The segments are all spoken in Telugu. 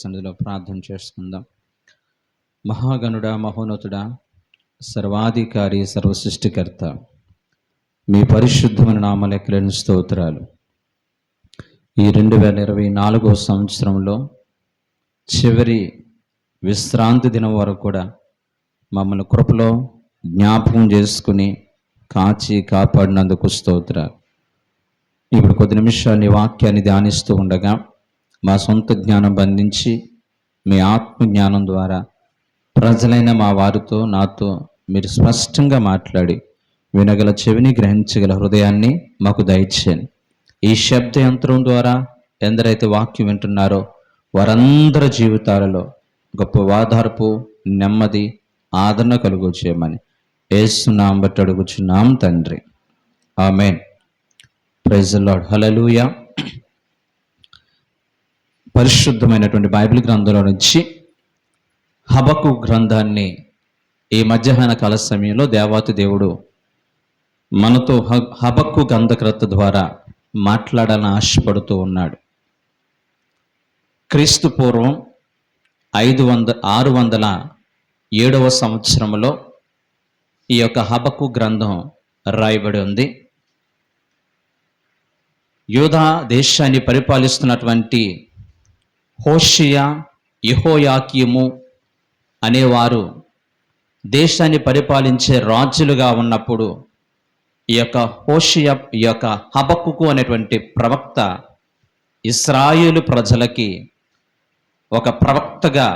సన్నిధిలో ప్రార్థన చేసుకుందాం. మహాగణుడా, మహోన్నతుడా, సర్వాధికారి, సర్వసృష్టికర్త, మీ పరిశుద్ధమైన నామలెక్కలేని స్తోత్రాలు. ఈ 2024 సంవత్సరంలో చివరి విశ్రాంతి దినం వరకు కూడా మమ్మల్ని కృపలో జ్ఞాపకం చేసుకుని కాచి కాపాడినందుకు స్తోత్రాలు. ఇప్పుడు కొద్ది నిమిషాలు వాక్యాన్ని ధ్యానిస్తూ ఉండగా మా సొంత జ్ఞానం బంధించి మీ ఆత్మ జ్ఞానం ద్వారా ప్రజలైన మా వారితో నాతో మీరు స్పష్టంగా మాట్లాడి వినగల చెవిని, గ్రహించగల హృదయాన్ని మాకు దయచేయండి. ఈ శబ్ద యంత్రం ద్వారా ఎందరైతే వాక్యం వింటున్నారో వారందరి జీవితాలలో గొప్ప వాదార్పు, నెమ్మది, ఆదరణ కలుగు చేయమని యేసు నామమున బట్టి అడుగుచున్నాం తండ్రి, ఆమేన్. ప్రైజ్ ది లార్డ్, హల్లెలూయా. పరిశుద్ధమైనటువంటి బైబిల్ గ్రంథంలో నుంచి హబక్కు గ్రంథాన్ని ఈ మధ్యాహ్న కాల సమయంలో దేవాతి దేవుడు మనతో హబక్కు గ్రంథకర్త ద్వారా మాట్లాడాలని ఆశపడుతూ ఉన్నాడు. క్రీస్తు పూర్వం 607వ సంవత్సరంలో ఈ యొక్క హబక్కు గ్రంథం రాయబడి ఉంది. యూదా దేశాన్ని పరిపాలిస్తున్నటువంటి హోషేయ, యెహోయాకీము అనేవారు దేశాన్ని పరిపాలించే రాజులుగా ఉన్నప్పుడు ఈ యొక్క హోషేయ, ఈ యొక్క హబక్కుకు అనేటువంటి ప్రవక్త ఇశ్రాయేలు ప్రజలకి ఒక ప్రవక్తగా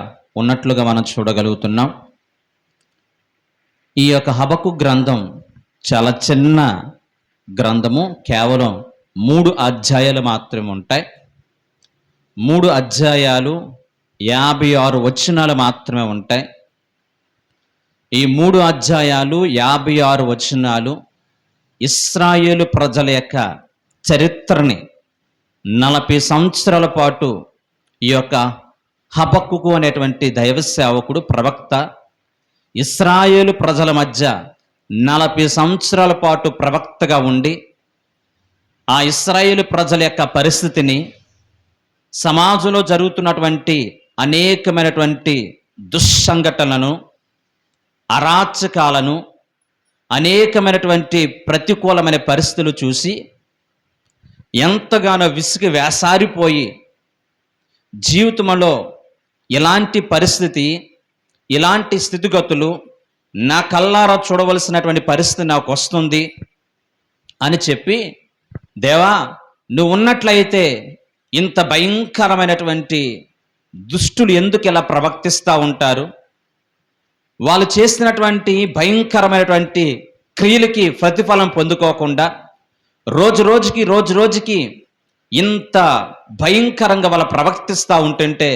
ఉన్నట్లుగా మనం చూడగలుగుతున్నాం. ఈ యొక్క హబక్కు గ్రంథం చాలా చిన్న గ్రంథము, కేవలం 3 అధ్యాయాలు మాత్రమే ఉంటాయి. 3 అధ్యాయాలు 56 వచనాలు మాత్రమే ఉంటాయి. ఈ 3 అధ్యాయాలు 56 వచనాలు ఇశ్రాయేలు ప్రజల యొక్క చరిత్రని 40 సంవత్సరాల పాటు ఈ యొక్క హబక్కుకు అనేటువంటి దైవ సేవకుడు, ప్రవక్త ఇశ్రాయేలు ప్రజల మధ్య 40 సంవత్సరాల పాటు ప్రవక్తగా ఉండి ఆ ఇశ్రాయేలు ప్రజల యొక్క పరిస్థితిని, సమాజంలో జరుగుతున్నటువంటి అనేకమైనటువంటి దుస్సంఘటనలను, అరాచకాలను, అనేకమైనటువంటి ప్రతికూలమైన పరిస్థితులు చూసి ఎంతగానో విసిగి వేసారిపోయి జీవితంలో ఇలాంటి పరిస్థితి, ఇలాంటి స్థితిగతులు నా కళ్ళారా చూడవలసినటువంటి పరిస్థితి నాకు వస్తుంది అని చెప్పి, దేవా నువ్వు ఉన్నట్లయితే ఇంత భయంకరమైనటువంటి దుష్టులు ఎందుకు ఇలా ప్రవర్తిస్తూ ఉంటారు? వాళ్ళు చేసినటువంటి భయంకరమైనటువంటి క్రియలకి ప్రతిఫలం పొందుకోకుండా రోజు రోజుకి ఇంత భయంకరంగా వాళ్ళు ప్రవర్తిస్తూ ఉంటుంటే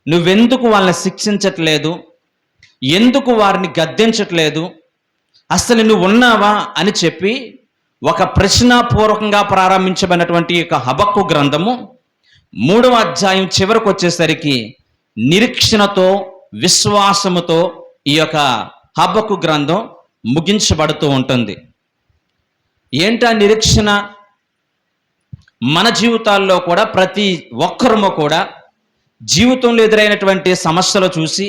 నువ్వెందుకు వాళ్ళని శిక్షించట్లేదు? ఎందుకు వారిని గద్దించట్లేదు? అసలు నువ్వు ఉన్నావా అని చెప్పి ఒక ప్రశ్నాపూర్వకంగా ప్రారంభించబడినటువంటి ఈ యొక్క హబక్కు గ్రంథము 3వ అధ్యాయం చివరికి వచ్చేసరికి నిరీక్షణతో, విశ్వాసముతో ఈ యొక్క హబక్కు గ్రంథం ముగించబడుతూ ఉంటుంది. ఏంటా నిరీక్షణ? మన జీవితాల్లో కూడా ప్రతి ఒక్కరము కూడా జీవితంలో ఎదురైనటువంటి సమస్యలు చూసి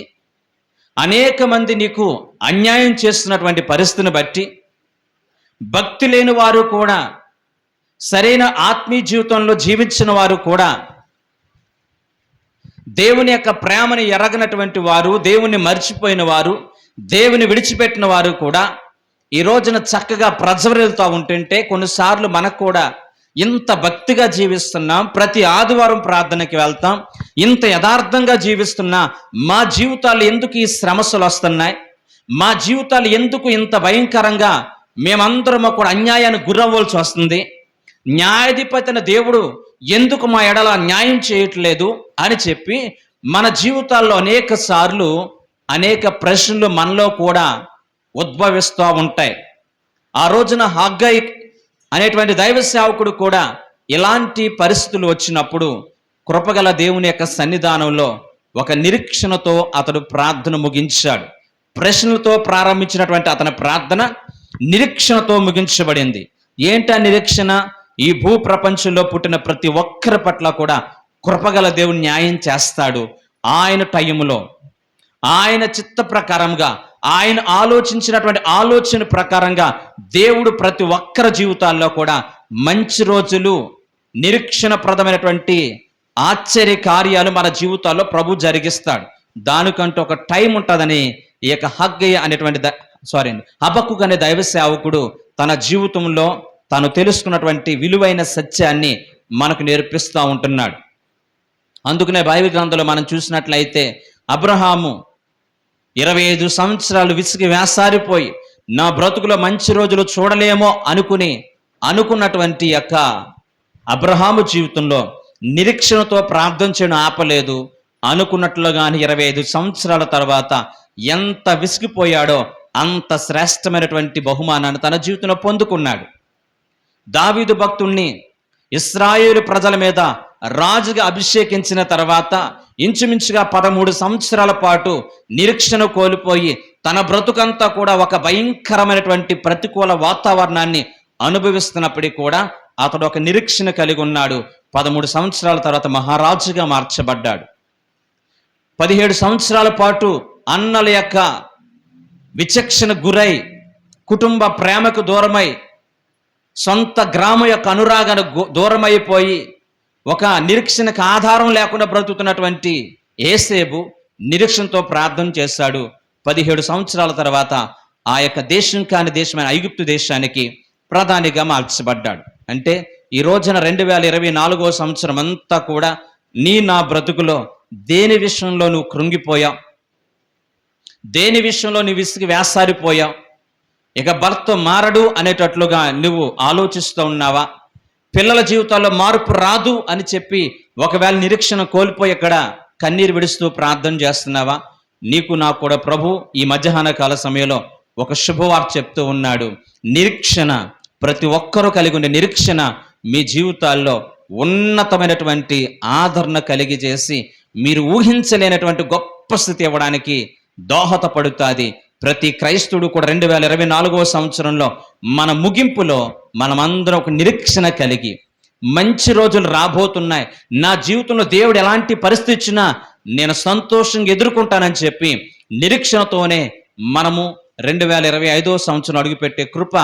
అనేక మంది నీకు అన్యాయం చేస్తున్నటువంటి పరిస్థితిని బట్టి భక్తి లేని వారు కూడా, సరైన ఆత్మీయ జీవితంలో జీవించిన వారు కూడా, దేవుని యొక్క ప్రేమని ఎరగనటువంటి వారు, దేవుని మర్చిపోయిన వారు, దేవుని విడిచిపెట్టిన వారు కూడా ఈ రోజున చక్కగా ప్రజ్వరిల్లుతూ ఉంటుంటే కొన్నిసార్లు మనకు కూడా ఇంత భక్తిగా జీవిస్తున్నాం, ప్రతి ఆదివారం ప్రార్థనకి వెళ్తాం, ఇంత యథార్థంగా జీవిస్తున్నా మా జీవితాలు ఎందుకు ఈ శ్రమస్సులు వస్తున్నాయి? మా జీవితాలు ఎందుకు ఇంత భయంకరంగా మేమందరము కూడా అన్యాయానికి గురవ్వాల్సి వస్తుంది? న్యాయాధిపతి అయిన దేవుడు ఎందుకు మా ఎడల న్యాయం చేయట్లేదు అని చెప్పి మన జీవితాల్లో అనేక సార్లు అనేక ప్రశ్నలు మనలో కూడా ఉద్భవిస్తూ ఉంటాయి. ఆ రోజున హగ్గై అనేటువంటి దైవ సేవకుడు కూడా ఇలాంటి పరిస్థితులు వచ్చినప్పుడు కృపగల దేవుని యొక్క సన్నిధానంలో ఒక నిరీక్షణతో అతడు ప్రార్థన ముగించాడు. ప్రశ్నలతో ప్రారంభించినటువంటి అతని ప్రార్థన నిరీక్షణతో ముగించబడింది. ఏంటా నిరీక్షణ? ఈ భూ ప్రపంచంలో పుట్టిన ప్రతి ఒక్కరి పట్ల కూడా కృపగల దేవుడు న్యాయం చేస్తాడు, ఆయన టైములో, ఆయన చిత్త ప్రకారంగా, ఆయన ఆలోచించినటువంటి ఆలోచన ప్రకారంగా దేవుడు ప్రతి ఒక్కరి జీవితాల్లో కూడా మంచి రోజులు, నిరీక్షణప్రదమైనటువంటి ఆశ్చర్య కార్యాలు మన జీవితాల్లో ప్రభు జరిగిస్తాడు. దానికంటూ ఒక టైం ఉంటుందని ఈ యొక్క హగ్గయ్య అనేటువంటి హబక్కుకు అనే దైవ సేవకుడు తన జీవితంలో తాను తెలుసుకున్నటువంటి విలువైన సత్యాన్ని మనకు నేర్పిస్తూ ఉంటున్నాడు. అందుకనే బైబిల్ గ్రంథంలో మనం చూసినట్లయితే అబ్రహాము 25 సంవత్సరాలు విసిగి వేసారిపోయి నా బ్రతుకులో మంచి రోజులు చూడలేమో అనుకున్నటువంటి యొక్క అబ్రహాము జీవితంలో నిరీక్షణతో ప్రార్థన చేయడం ఆపలేదు. అనుకున్నట్లుగాని 25 సంవత్సరాల తర్వాత ఎంత విసిగిపోయాడో అంత శ్రేష్టమైనటువంటి బహుమానాన్ని తన జీవితంలో పొందుకున్నాడు. దావీదు భక్తుణ్ణి ఇశ్రాయేలు ప్రజల మీద రాజుగా అభిషేకించిన తర్వాత ఇంచుమించుగా 13 సంవత్సరాల పాటు నిరీక్షణ కోల్పోయి తన బ్రతుకంతా కూడా ఒక భయంకరమైనటువంటి ప్రతికూల వాతావరణాన్ని అనుభవిస్తున్నప్పటికీ కూడా అతడు ఒక నిరీక్షణ కలిగి ఉన్నాడు. 13 సంవత్సరాల తర్వాత మహారాజుగా మార్చబడ్డాడు. 17 సంవత్సరాల పాటు అన్నల యొక్క విచక్షణ గురై, కుటుంబ ప్రేమకు దూరమై, సొంత గ్రామం యొక్క అనురాగానికి దూరమైపోయి ఒక నిరీక్షణకు ఆధారం లేకుండా బ్రతుకుతున్నటువంటి ఏసేబు నిరీక్షణతో ప్రార్థన చేశాడు. 17 సంవత్సరాల తర్వాత ఆ యొక్క దేశం కాని దేశమైన ఐగుప్తు దేశానికి ప్రధానిగా మార్చబడ్డాడు. అంటే ఈ రోజున 2024 సంవత్సరం అంతా కూడా నా బ్రతుకులో దేని విషయంలో నువ్వు కృంగిపోయావు, దేని విషయంలో నువ్వు విసిగి వేసారిపోయావు, ఇక భర్త మారడు అనేటట్లుగా నువ్వు ఆలోచిస్తూ ఉన్నావా, పిల్లల జీవితాల్లో మార్పు రాదు అని చెప్పి ఒకవేళ నిరీక్షణ కోల్పోయి ఇక్కడ కన్నీరు విడుస్తూ ప్రార్థన చేస్తున్నావా? నీకు నాకు కూడా ప్రభు ఈ మధ్యాహ్న కాల సమయంలో ఒక శుభవార్త చెప్తూ ఉన్నాడు. నిరీక్షణ, ప్రతి ఒక్కరూ కలిగి ఉండే నిరీక్షణ మీ జీవితాల్లో ఉన్నతమైనటువంటి ఆదరణ కలిగి చేసి మీరు ఊహించలేనటువంటి గొప్ప స్థితి ఇవ్వడానికి దోహదపడుతుంది. ప్రతి క్రైస్తవుడు కూడా 2024 సంవత్సరంలో మన ముగింపులో మనమందరం ఒక నిరీక్షణ కలిగి మంచి రోజులు రాబోతున్నాయి, నా జీవితంలో దేవుడు ఎలాంటి పరిస్థితి ఇచ్చినా నేను సంతోషంగా ఎదుర్కొంటానని చెప్పి నిరీక్షణతోనే మనము 2025 సంవత్సరం అడుగుపెట్టే కృప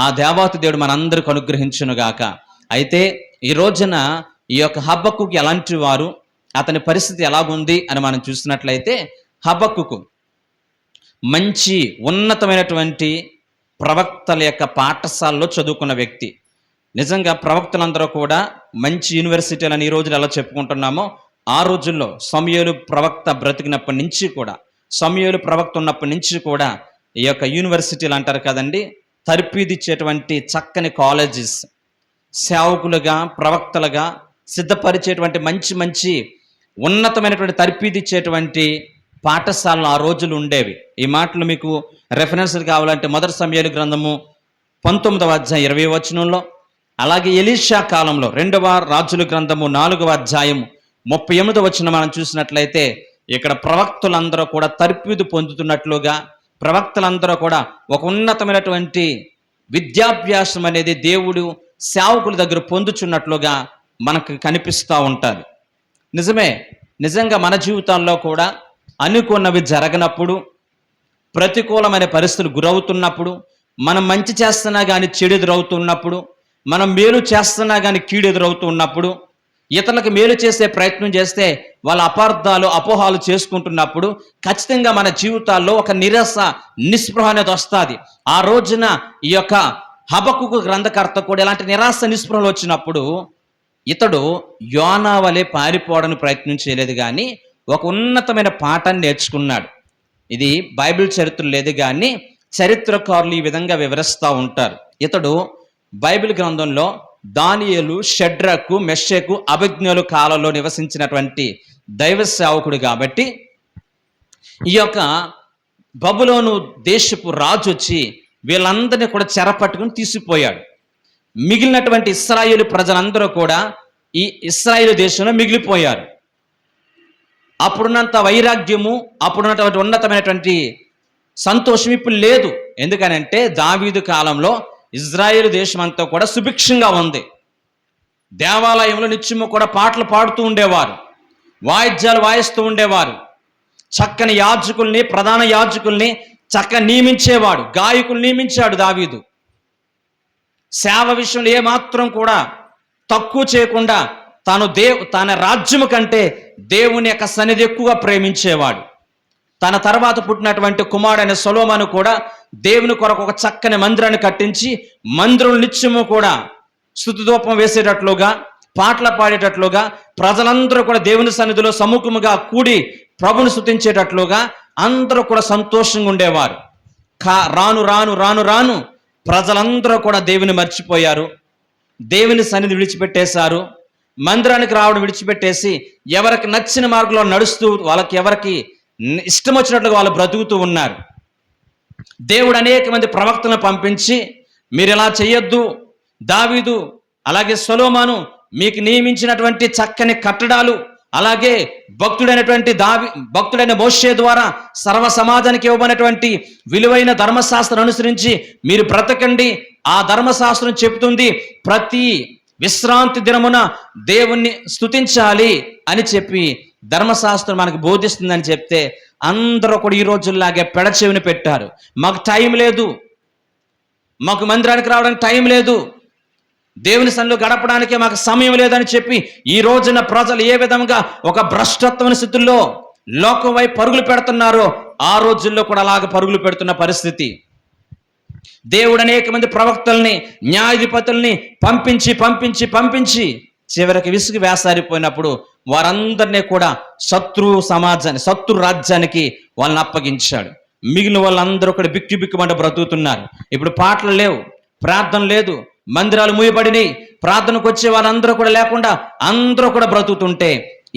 ఆ దేవాతి దేవుడు మనందరికి అనుగ్రహించునుగాక. అయితే ఈ రోజున ఈ యొక్క హబక్కుకు ఎలాంటి వారు, అతని పరిస్థితి ఎలాగుంది అని మనం చూసినట్లయితే, హబక్కుకు మంచి ఉన్నతమైనటువంటి ప్రవక్తల యొక్క పాఠశాలలో చదువుకున్న వ్యక్తి. నిజంగా ప్రవక్తలందరూ కూడా మంచి యూనివర్సిటీలని ఈ రోజులు ఎలా చెప్పుకుంటున్నామో, ఆ రోజుల్లో సమూయేలు ప్రవక్త బ్రతికినప్పటి నుంచి కూడా, సమూయేలు ప్రవక్త ఉన్నప్పటి నుంచి కూడా ఈ యొక్క యూనివర్సిటీలు అంటారు కదండి, తర్పీదిచ్చేటువంటి చక్కని కాలేజెస్, సేవకులుగా ప్రవక్తలుగా సిద్ధపరిచేటువంటి మంచి మంచి ఉన్నతమైనటువంటి తర్పీదిచ్చేటువంటి పాఠశాలలు ఆ రోజులు ఉండేవి. ఈ మాటలు మీకు రెఫరెన్స్లు కావాలంటే 1 సమూయేలు గ్రంథము 19వ అధ్యాయం 20వ వచనంలో, అలాగే ఎలీషా కాలంలో 2వ రాజుల గ్రంథము 4వ అధ్యాయం 38వ వచనం మనం చూసినట్లయితే ఇక్కడ ప్రవక్తలందరూ కూడా తర్పీదు పొందుతున్నట్లుగా, ప్రవక్తలందరూ కూడా ఒక ఉన్నతమైనటువంటి విద్యాభ్యాసం అనేది దేవుడు సేవకుల దగ్గర పొందుచున్నట్లుగా మనకు కనిపిస్తూ ఉంటుంది. నిజంగా మన జీవితాల్లో కూడా అనుకున్నవి జరగనప్పుడు, ప్రతికూలమైన పరిస్థితులు గురవుతున్నప్పుడు, మనం మంచి చేస్తున్నా కానీ చెడు ఎదురవుతున్నప్పుడు, మనం మేలు చేస్తున్నా కానీ కీడు ఎదురవుతున్నప్పుడు, ఇతరులకు మేలు చేసే ప్రయత్నం చేస్తే వాళ్ళ అపార్థాలు అపోహాలు చేసుకుంటున్నప్పుడు ఖచ్చితంగా మన జీవితాల్లో ఒక నిరాశ నిస్పృహ అనేది వస్తుంది. ఆ రోజున ఈ యొక్క హబక్కుకు గ్రంథకర్త కూడా ఇలాంటి నిరాశ నిస్పృహలు వచ్చినప్పుడు ఇతడు యోనా వలె పారిపోవడానికి ప్రయత్నం చేయలేదు, కానీ ఒక ఉన్నతమైన పాఠాన్ని నేర్చుకున్నాడు. ఇది బైబిల్ చరిత్ర లేదు, కానీ చరిత్రకారులు ఈ విధంగా వివరిస్తూ ఉంటారు. ఇతడు బైబిల్ గ్రంథంలో దానియేలు, షడ్రకు, మెషకు, అబేద్నెగో కాలంలో నివసించినటువంటి దైవ సేవకుడు కాబట్టి ఈ యొక్క బబులోను దేశపు రాజు వచ్చి వీళ్ళందరినీ కూడా చెరపట్టుకుని తీసుకుపోయాడు. మిగిలినటువంటి ఇశ్రాయేలు ప్రజలందరూ కూడా ఈ ఇశ్రాయేలు దేశంలో మిగిలిపోయారు. అప్పుడున్నంత వైరాగ్యము, అప్పుడున్నటువంటి ఉన్నతమైనటువంటి సంతోషం ఇప్పుడు లేదు. ఎందుకనంటే దావీదు కాలంలో ఇజ్రాయేలు దేశం అంతా కూడా సుభిక్షంగా ఉంది. దేవాలయంలో నిత్యము కూడా పాటలు పాడుతూ ఉండేవారు. వాయిద్యాలు వాయిస్తూ ఉండేవారు. చక్కని యాజకుల్ని, ప్రధాన యాజకుల్ని చక్కగా నియమించేవాడు. గాయకులు నియమించాడు దావీదు. సేవ విషయంలో ఏమాత్రం కూడా తక్కువ చేయకుండా తన రాజ్యము కంటే దేవుని యొక్క సన్నిధి ఎక్కువగా ప్రేమించేవాడు. తన తర్వాత పుట్టినటువంటి కుమారుడైన సొలొమోను కూడా దేవుని కొరకు ఒక చక్కని మందిరాన్ని కట్టించి మందిరం నిత్యము కూడా స్తుతిధూపం వేసేటట్లుగా, పాటలు పాడేటట్లుగా, ప్రజలందరూ కూడా దేవుని సన్నిధిలో సముఖముగా కూడి ప్రభుని స్తుతించేటట్లుగా అందరూ కూడా సంతోషంగా ఉండేవారు. రాను రాను రాను రాను ప్రజలందరూ కూడా దేవుని మర్చిపోయారు. దేవుని సన్నిధి విడిచిపెట్టేశారు. మందిరానికి రావడం విడిచిపెట్టేసి ఎవరికి నచ్చిన మార్గంలో నడుస్తూ ఎవరికి ఇష్టం వచ్చినట్లుగా వాళ్ళు బ్రతుకుతూ ఉన్నారు. దేవుడు అనేక మంది ప్రవక్తలను పంపించి మీరు ఇలా చేయొద్దు, దావీదు అలాగే సొలొమోను మీకు నియమించినటువంటి చక్కని కట్టడాలు, అలాగే భక్తుడైన మోషే ద్వారా సర్వ సమాజానికి ఇవ్వబడినటువంటి విలువైన ధర్మశాస్త్రం అనుసరించి మీరు బ్రతకండి. ఆ ధర్మశాస్త్రం చెబుతుంది ప్రతి విశ్రాంతి దినమున దేవుణ్ణి స్తుతించాలి అని చెప్పి ధర్మశాస్త్రం మనకు బోధిస్తుందని చెప్తే అందరూ కూడా ఈ రోజుల్లాగే పెడచెవిని పెట్టారు. మాకు టైం లేదు, మాకు మందిరానికి రావడానికి టైం లేదు, దేవుని సన్నిధిలో గడపడానికి మాకు సమయం లేదని చెప్పి ఈ రోజున ప్రజలు ఏ విధంగా ఒక భ్రష్టత్వ స్థితుల్లో లోకం వైపు పరుగులు పెడుతున్నారో ఆ రోజుల్లో కూడా అలాగ పరుగులు పెడుతున్న పరిస్థితి. దేవుడు అనేక మంది ప్రవక్తల్ని, న్యాయాధిపతుల్ని పంపించి పంపించి పంపించి చివరికి విసుగు వేసారిపోయినప్పుడు వారందరినీ కూడా శత్రు రాజ్యానికి వాళ్ళని అప్పగించాడు. మిగిలిన వాళ్ళందరూ కూడా బిక్కుమంట బ్రతుకుతున్నారు. ఇప్పుడు పాటలు లేవు, ప్రార్థన లేదు, మందిరాలు మూయబడినాయి, ప్రార్థనకు వచ్చే వాళ్ళందరూ కూడా లేకుండా అందరూ కూడా బ్రతుకుతుంటే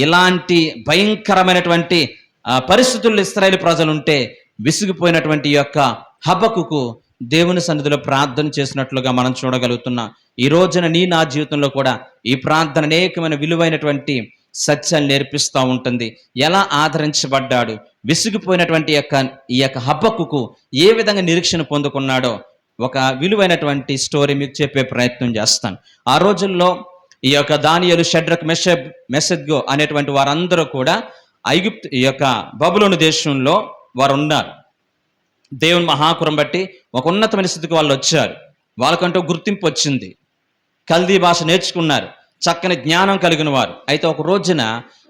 ఇలాంటి భయంకరమైనటువంటి పరిస్థితుల్లో ఇశ్రాయేలు ప్రజలు ఉంటే విసిగిపోయినటువంటి ఈ యొక్క హబక్కుకు దేవుని సన్నిధిలో ప్రార్థన చేసినట్లుగా మనం చూడగలుగుతున్నాం. ఈ రోజున నా జీవితంలో కూడా ఈ ప్రార్థన అనేకమైన విలువైనటువంటి సత్యాలు నేర్పిస్తూ ఉంటుంది. ఎలా ఆదరించబడ్డాడు, విసిగిపోయినటువంటి ఈ యొక్క హబక్కుకు ఏ విధంగా నిరీక్షణ పొందుకున్నాడో ఒక విలువైనటువంటి స్టోరీ మీకు చెప్పే ప్రయత్నం చేస్తాను. ఆ రోజుల్లో ఈ యొక్క దానియేలు, షడ్రక్, మెషద్గో అనేటువంటి వారందరూ కూడా ఈ యొక్క బబులోను దేశంలో వారు ఉన్నారు. దేవుని మహాకృపను బట్టి ఒక ఉన్నతమైన స్థితికి వాళ్ళు వచ్చారు. వాళ్ళకంటూ గుర్తింపు వచ్చింది. కల్దీ భాష నేర్చుకున్నారు. చక్కని జ్ఞానం కలిగిన వారు. అయితే ఒక రోజున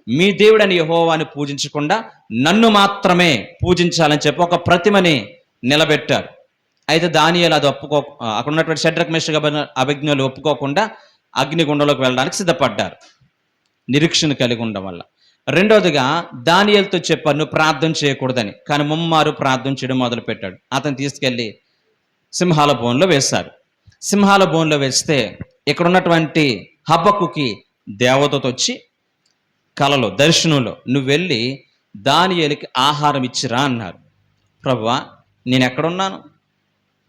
మీ దేవుడని యెహోవాని పూజించకుండా నన్ను మాత్రమే పూజించాలని చెప్పి ఒక ప్రతిమని నిలబెట్టారు. అయితే దానియేలు అది అక్కడ ఉన్నటువంటి షడ్రక్, మెషక్, అబేద్నెగోలు ఒప్పుకోకుండా అగ్నిగుండంలోకి వెళ్ళడానికి సిద్ధపడ్డారు, నిరీక్షణ కలిగి ఉండడం వల్ల. రెండోదిగా దానియేలుతో చెప్పారు నువ్వు ప్రార్థన చేయకూడదని. కానీ ముమ్మారు ప్రార్థన చేయడం మొదలుపెట్టాడు. అతను తీసుకెళ్ళి సింహాల బోన్లో వేశారు. సింహాల బోన్లో వేస్తే ఇక్కడ ఉన్నటువంటి హబక్కుకి దేవదూత వచ్చి కలలో, దర్శనంలో నువ్వు వెళ్ళి దానియేలుకి ఆహారం ఇచ్చిరా అన్నారు. ప్రభువా, నేను ఎక్కడున్నాను?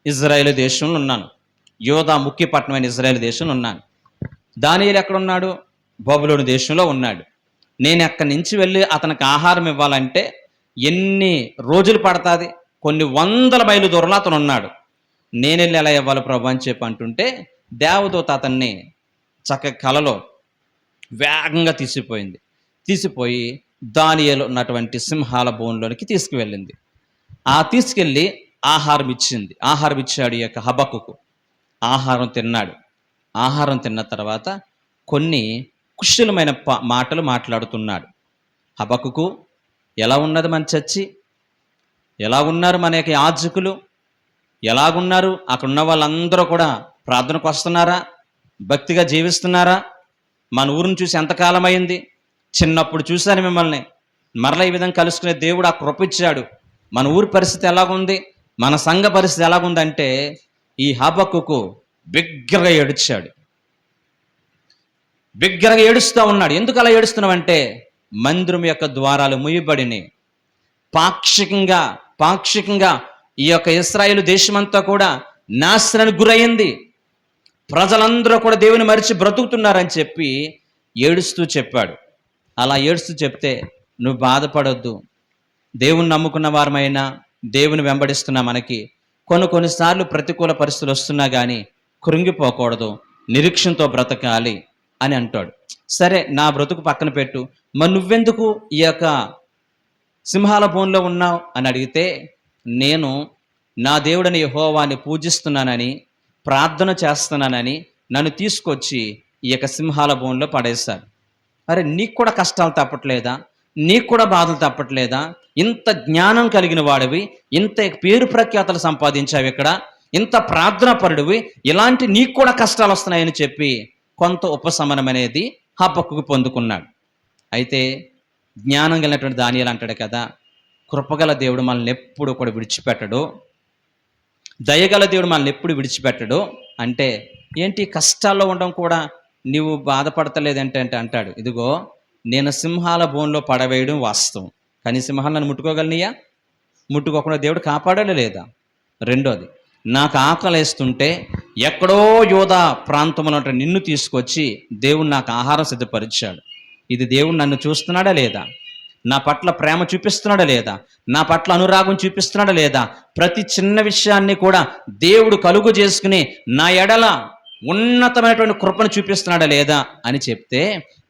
ఇజ్రాయేలు దేశంలో ఉన్నాను. యోధా ముఖ్య పట్టణమైన ఇజ్రాయేలు దేశంలో ఉన్నాను. దానియేలు ఎక్కడున్నాడు? బబులోను దేశంలో ఉన్నాడు. నేను అక్కడి నుంచి వెళ్ళి అతనికి ఆహారం ఇవ్వాలంటే ఎన్ని రోజులు పడుతుంది? కొన్ని వందల మైలు దూరంలో అతను ఉన్నాడు. నేను వెళ్ళి ఎలా ఇవ్వాలి ప్రభు అని చెప్పి అంటుంటే దేవదూత అతన్ని చక్కగా కలలో వేగంగా తీసిపోయి దానియేలు ఉన్నటువంటి సింహాల బోన్లోనికి తీసుకువెళ్ళింది. తీసుకెళ్ళి ఆహారం ఇచ్చాడు ఈ యొక్క హబక్కుకు. ఆహారం తిన్నాడు. ఆహారం తిన్న తర్వాత కొన్ని కుశలమైన మాటలు మాట్లాడుతున్నాడు. హబక్కుకు, ఎలా ఉన్నది మన చర్చి? ఎలాగున్నారు మన యొక్క యాజకులు? ఎలాగున్నారు? అక్కడ ఉన్న వాళ్ళందరూ కూడా ప్రార్థనకు వస్తున్నారా? భక్తిగా జీవిస్తున్నారా? మన ఊరిని చూసి ఎంతకాలం అయింది? చిన్నప్పుడు చూశాను మిమ్మల్ని, మరలా ఈ విధంగా కలుసుకునే దేవుడు ఆ కృప ఇచ్చాడు. మన ఊరి పరిస్థితి ఎలాగుంది, మన సంఘ పరిస్థితి ఎలాగుందంటే ఈ హబక్కుకు బిగ్గరగా ఏడుస్తూ ఉన్నాడు. ఎందుకు అలా ఏడుస్తున్నావంటే మందిరం యొక్క ద్వారాలు ముయ్యబడినాయి. పాక్షికంగా ఈ యొక్క ఇశ్రాయేలు దేశమంతా కూడా నాశనానికి గురయ్యింది. ప్రజలందరూ కూడా దేవుని మరిచి బ్రతుకుతున్నారని చెప్పి ఏడుస్తూ చెప్పాడు. అలా ఏడుస్తూ చెప్తే నువ్వు బాధపడొద్దు, దేవుని నమ్ముకున్న వారమైనా దేవుని వెంబడిస్తున్న మనకి కొన్నిసార్లు ప్రతికూల పరిస్థితులు వస్తున్నా కానీ కృంగిపోకూడదు, నిరీక్షణతో బ్రతకాలి అని అంటాడు. సరే నా బ్రతుకు పక్కన పెట్టు, మరి నువ్వెందుకు ఈ యొక్క సింహాల బోన్లో ఉన్నావు అని అడిగితే, నేను నా దేవుడని యెహోవాని పూజిస్తున్నానని, ప్రార్థన చేస్తున్నానని నన్ను తీసుకొచ్చి ఈ యొక్క సింహాల బోన్లో పడేశారు. అరే నీకు కూడా కష్టాలు తప్పట్లేదా? నీకు కూడా బాధలు తప్పట్లేదా? ఇంత జ్ఞానం కలిగిన వాడివి, ఇంత పేరు ప్రఖ్యాతలు సంపాదించావు, ఇక్కడ ఇంత ప్రార్థనా పరుడివి, ఇలాంటి నీకు కూడా కష్టాలు వస్తున్నాయని చెప్పి కొంత ఉపశమనం అనేది హబక్కుకు పొందుకున్నాడు. అయితే జ్ఞానం కలిగినటువంటి దానియేలు అంటాడు కదా, కృపగల దేవుడు మనల్ని ఎప్పుడు కూడా విడిచిపెట్టడు, దయగల దేవుడు మనల్ని ఎప్పుడు విడిచిపెట్టడు. అంటే ఏంటి, కష్టాల్లో ఉండడం కూడా నీవు బాధపడతలేదంటే అంటాడు, ఇదిగో నేను సింహాల బోన్లో పడవేయడం వాస్తవం, కానీ సింహాలు నన్ను ముట్టుకోగలనియా? ముట్టుకోకుండా దేవుడు కాపాడాడు లేదా? రెండోది, నాకు ఆకలేస్తుంటే ఎక్కడో యోధా ప్రాంతంలో నిన్ను తీసుకొచ్చి దేవుడు నాకు ఆహారం సిద్ధపరిచాడు. ఇది దేవుడు నన్ను చూస్తున్నాడా లేదా? నా పట్ల ప్రేమ చూపిస్తున్నాడా లేదా? నా పట్ల అనురాగం చూపిస్తున్నాడా లేదా? ప్రతి చిన్న విషయాన్ని కూడా దేవుడు కలుగు చేసుకుని నా ఎడల ఉన్నతమైనటువంటి కృపను చూపిస్తున్నాడా లేదా అని చెప్తే,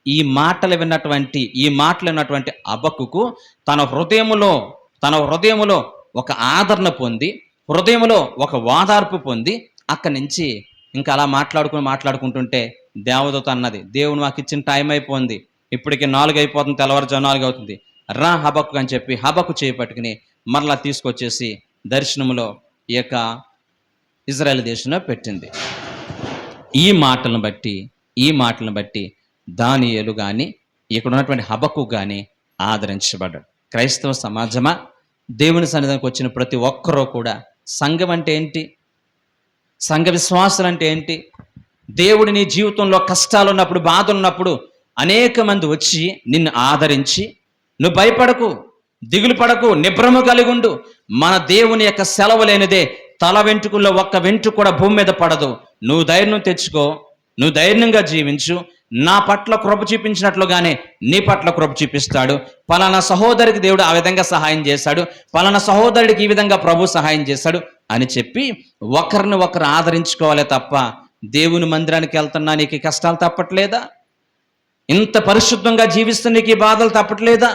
ఈ మాటలు విన్నటువంటి హబక్కుకు తన హృదయములో ఒక ఆదరణ పొంది, హృదయంలో ఒక వాదార్పు పొంది, అక్కడి నుంచి ఇంకా అలా మాట్లాడుకుంటుంటే దేవదూత అన్నది, దేవుడు మాకు ఇచ్చిన టైం అయిపోయింది, ఇప్పటికి 4 అయిపోతుంది, తెల్లవారుజాము 4 అవుతుంది, రా హబక్కు అని చెప్పి హబక్కు చేపట్టుకుని మరలా తీసుకొచ్చేసి దర్శనంలో ఈ యొక్క ఇజ్రాయెల్ దేశంలో పెట్టింది. ఈ మాటలను బట్టి దానియేలు కానీ ఇక్కడ ఉన్నటువంటి హబక్కు కానీ ఆదరించబడ్డాడు. క్రైస్తవ సమాజమా, దేవుని సన్నిధానికి వచ్చిన ప్రతి ఒక్కరూ కూడా సంఘం అంటే ఏంటి, సంఘ విశ్వాసులు అంటే ఏంటి? దేవుడి నీ జీవితంలో కష్టాలు ఉన్నప్పుడు, బాధలు ఉన్నప్పుడు అనేక మంది వచ్చి నిన్ను ఆదరించి, నువ్వు భయపడకు, దిగులు పడకు, నిబ్రమ కలిగి ఉండు, మన దేవుని యొక్క సెలవు లేనిదే తల వెంట్రుకల్లో ఒక్క వెంట్రుక కూడా భూమి మీద పడదు, నువ్వు ధైర్యం తెచ్చుకో, నువ్వు ధైర్యంగా జీవించు, నా పట్ల కృప చూపించినట్లుగానే నీ పట్ల కృప చూపిస్తాడు, పలానా సహోదరికి దేవుడు ఆ విధంగా సహాయం చేశాడు, పలానా సహోదరుడికి ఈ విధంగా ప్రభు సహాయం చేశాడు అని చెప్పి ఒకరిని ఒకరు ఆదరించుకోవాలి తప్ప, దేవుని మందిరానికి వెళ్తున్నా నీకు కష్టాలు తప్పట్లేదా? ఇంత పరిశుద్ధంగా జీవిస్తున్న నీకు బాధలు తప్పట్లేదా?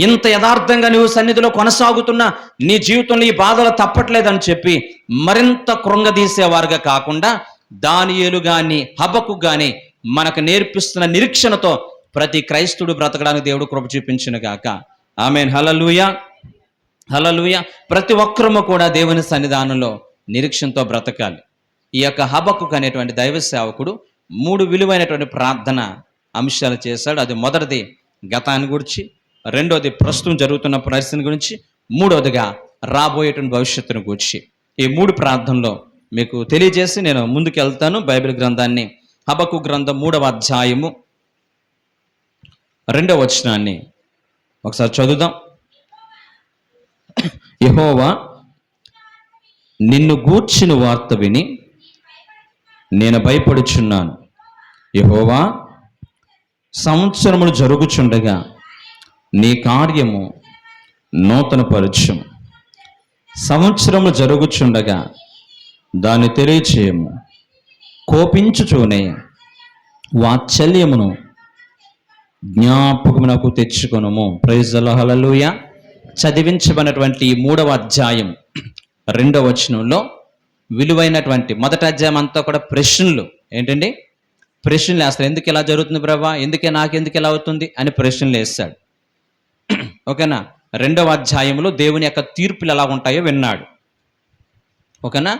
ఇంత యథార్థంగా నువ్వు సన్నిధిలో కొనసాగుతున్నా నీ జీవితంలో ఈ బాధలు తప్పట్లేదని చెప్పి మరింత కృంగదీసేవారుగా కాకుండా, దానియేలు గాని హబక్కు గాని మనకు నేర్పిస్తున్న నిరీక్షణతో ప్రతి క్రైస్తుడు బ్రతకడానికి దేవుడు కృప చూపించును గాక. ఆమేన్. హల్లెలూయా, హల్లెలూయా. ప్రతి ఒక్కరము కూడా దేవుని సన్నిధానంలో నిరీక్షణతో బ్రతకాలి. ఈ యొక్క హబక్కు అనేటువంటి దైవ సేవకుడు 3 విలువైనటువంటి ప్రార్థన అంశాలు చేశాడు. అది మొదటిది గతాన్ని గురించి, రెండోది ప్రస్తుతం జరుగుతున్న పరిస్థితిని గురించి, మూడోదిగా రాబోయేటువంటి భవిష్యత్తును గురించి. ఈ 3 ప్రార్థనలో మీకు తెలియజేసి నేను ముందుకు వెళ్తాను. బైబిల్ గ్రంథాన్ని హబక్కు గ్రంథం 3వ అధ్యాయము 2వ వచనాన్ని ఒకసారి చదువుదాం. యెహోవా నిన్ను గూర్చిన వార్త విని నేను భయపడుచున్నాను. యెహోవా సంవత్సరములు జరుగుచుండగా నీ కార్యము నూతనపరచుము. సంవత్సరములు జరుగుచుండగా దాన్ని తెలియచేయము. కోపించుచూనే వాత్సల్యమును జ్ఞాపకమునకు తెచ్చుకొనుము. Praise the lord. హల్లెలూయా. చదివించబడినటువంటి 3వ అధ్యాయం 2వ వచనంలో విలువైనటువంటి, మొదటి అధ్యాయం అంతా కూడా ప్రశ్నలు. ఏంటండి? ప్రశ్నలు వేస్తాడు. ఎందుకు ఇలా జరుగుతుంది ప్రభా, నాకెందుకు ఇలా అవుతుంది అని ప్రశ్నలు వేస్తాడు. ఓకేనా? 2వ అధ్యాయంలో దేవుని యొక్క తీర్పులు ఎలా ఉంటాయో విన్నాడు. ఓకేనా?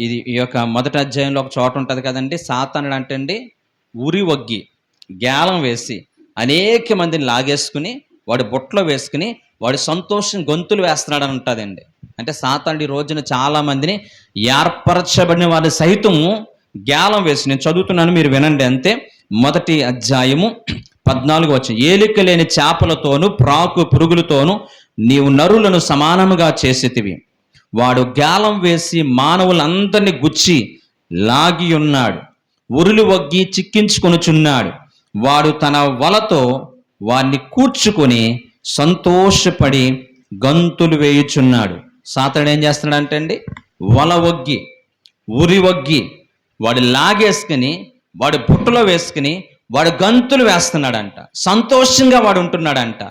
ఈ యొక్క మొదటి అధ్యాయంలో ఒక చోట ఉంటుంది కదండి, సాతానుడు అంటే అండి ఉరి వగ్గి గేలం వేసి అనేక మందిని లాగేసుకుని వాడి బొట్లో వేసుకుని వాడి సంతోషం గొంతులు వేస్తున్నాడు అని ఉంటుందండి. అంటే సాతానుడు ఈ రోజున చాలా మందిని ఏర్పరచబడిన వారి సైతము గేలం వేసి, నేను చదువుతున్నాను మీరు వినండి అంతే. మొదటి అధ్యాయము 14వ వచనం, ఏలిక లేని చేపలతోనూ ప్రాకు పురుగులతోనూ నీవు నరులను సమానముగా చేసేతివి. వాడు గాలం వేసి మానవులందరినీ గుచ్చి లాగి ఉన్నాడు, ఉరులు వగ్గి చిక్కించుకొనుచున్నాడు. వాడు తన వలతో వారిని కూర్చుకొని సంతోషపడి గంతులు వేయుచున్నాడు. సాతానుడు ఏం చేస్తున్నాడు అంటే వల వగ్గి, ఉరి వగ్గి వాడు లాగేసుకుని వాడి బుట్టలో వేసుకుని వాడు గంతులు వేస్తున్నాడంట, సంతోషంగా వాడు ఉంటున్నాడంట.